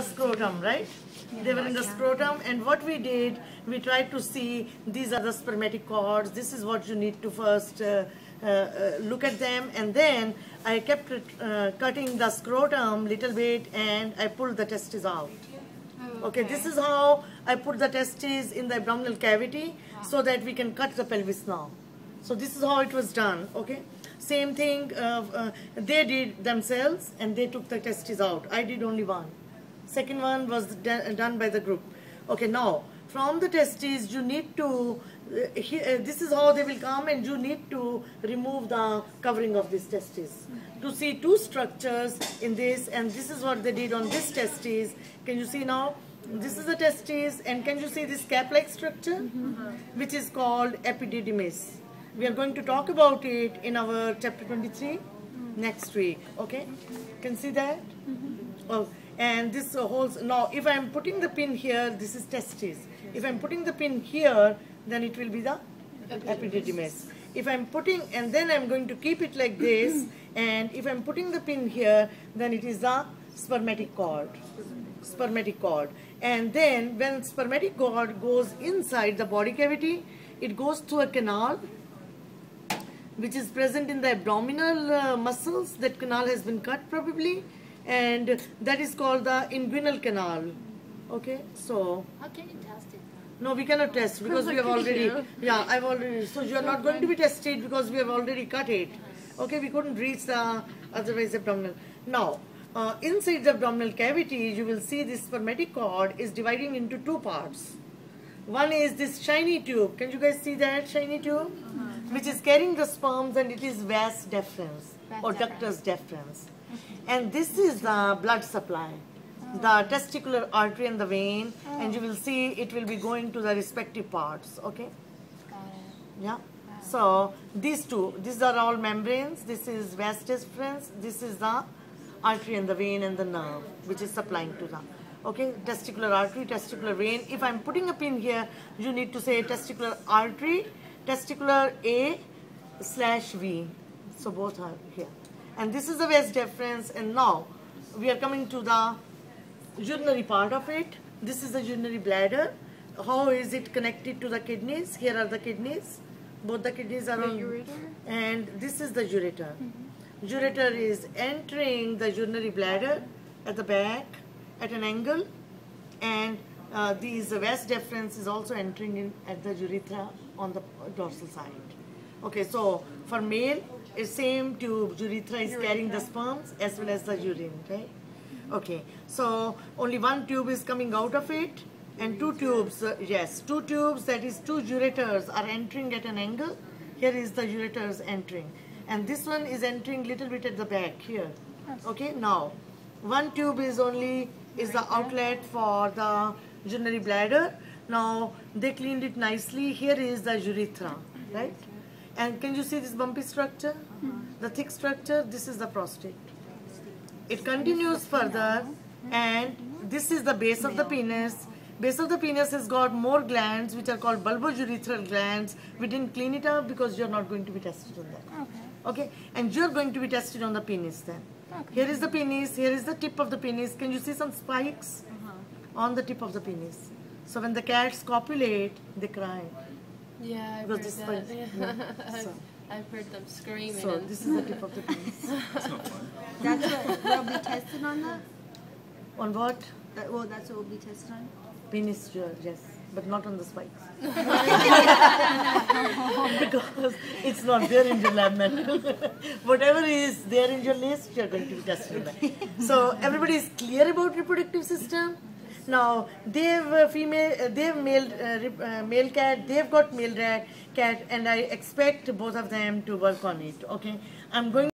the scrotum, right? They were in the scrotum, and what we did, we tried to see these are the spermatic cords. This is what you need to first look at them, and then I kept cutting the scrotum little bit, and I pulled the testes out. Okay, this is how I put the testes in the abdominal cavity so that we can cut the pelvis now. So this is how it was done. Okay, same thing they did themselves, and they took the testes out. I did only one. Second one was done by the group. Okay, now from the testes you need to this is how they will come, and you need to remove the covering of these testes to see two structures in this, and this is what they did on this testes. Can you see now? This is the testes, and can you see this cap-like structure, which is called epididymis? We are going to talk about it in our chapter 23 next week. Okay, can see that? Oh, and this holds. Now if I am putting the pin here, this is testes. If I am putting the pin here, then it will be the epididymis. If I am putting, and then I am going to keep it like this, and if I am putting the pin here, then it is the spermatic cord. Spermatic cord. And then when spermatic cord goes inside the body cavity, it goes through a canal which is present in the abdominal muscles. That canal has been cut probably, and that is called the inguinal canal. Okay, so how can you test it? No, we cannot test because we have already, yeah, I've already, so you are not going to be tested because we have already cut it. Okay, we couldn't reach the otherwise abdominal. Now, inside the abdominal cavity, you will see this spermatic cord is dividing into two parts. One is this shiny tube. Can you guys see that shiny tube? Which is carrying the sperms, and it is vas deferens or ductus deferens. And this is the blood supply, the testicular artery and the vein, and you will see it will be going to the respective parts. Okay? Got it. Yeah. So these two, these are all membranes. This is vas deferens. This is the artery and the vein and the nerve, which is supplying to the, okay, testicular artery, testicular vein. If I'm putting a pin here, you need to say testicular artery, testicular A/V. So both are here. And this is the vas deferens. And now we are coming to the urinary part of it. This is the urinary bladder. How is it connected to the kidneys? Here are the kidneys. Both the kidneys are on. Ureter? And this is the ureter. Ureter is entering the urinary bladder at the back at an angle, and these vas deferens is also entering in at the urethra on the dorsal side. Okay, so for male, it's same tube. Urethra is carrying the sperms as well as the urine, right? Okay, so only one tube is coming out of it, and two tubes, yes, two tubes, that is two ureters are entering at an angle. Here is the ureters entering, and this one is entering little bit at the back here. Okay, now one tube is the outlet for the urinary bladder. Now they cleaned it nicely. Here is the urethra, right? And can you see this bumpy structure? The thick structure, this is the prostate. It continues further, and this is the base of the penis. Base of the penis has got more glands which are called bulbourethral glands. We didn't clean it up because you're not going to be tested on that. Okay, and you're going to be tested on the penis then. Here is the penis, here is the tip of the penis. Can you see some spikes on the tip of the penis? So when the cats copulate, they cry. Yeah, I've heard that. Yeah. So, I've heard them screaming. so this is the tip of the penis. That's not fun. That's what will be tested on that? On what? Well, that's what will be tested on? Penis, yes, but not on the spikes. Because it's not there in your lab manual. Whatever is there in your list, you're going to be tested on that. So everybody is clear about reproductive system. Now they have male cat, they've got male cat, and I expect both of them to work on it. Okay, I'm going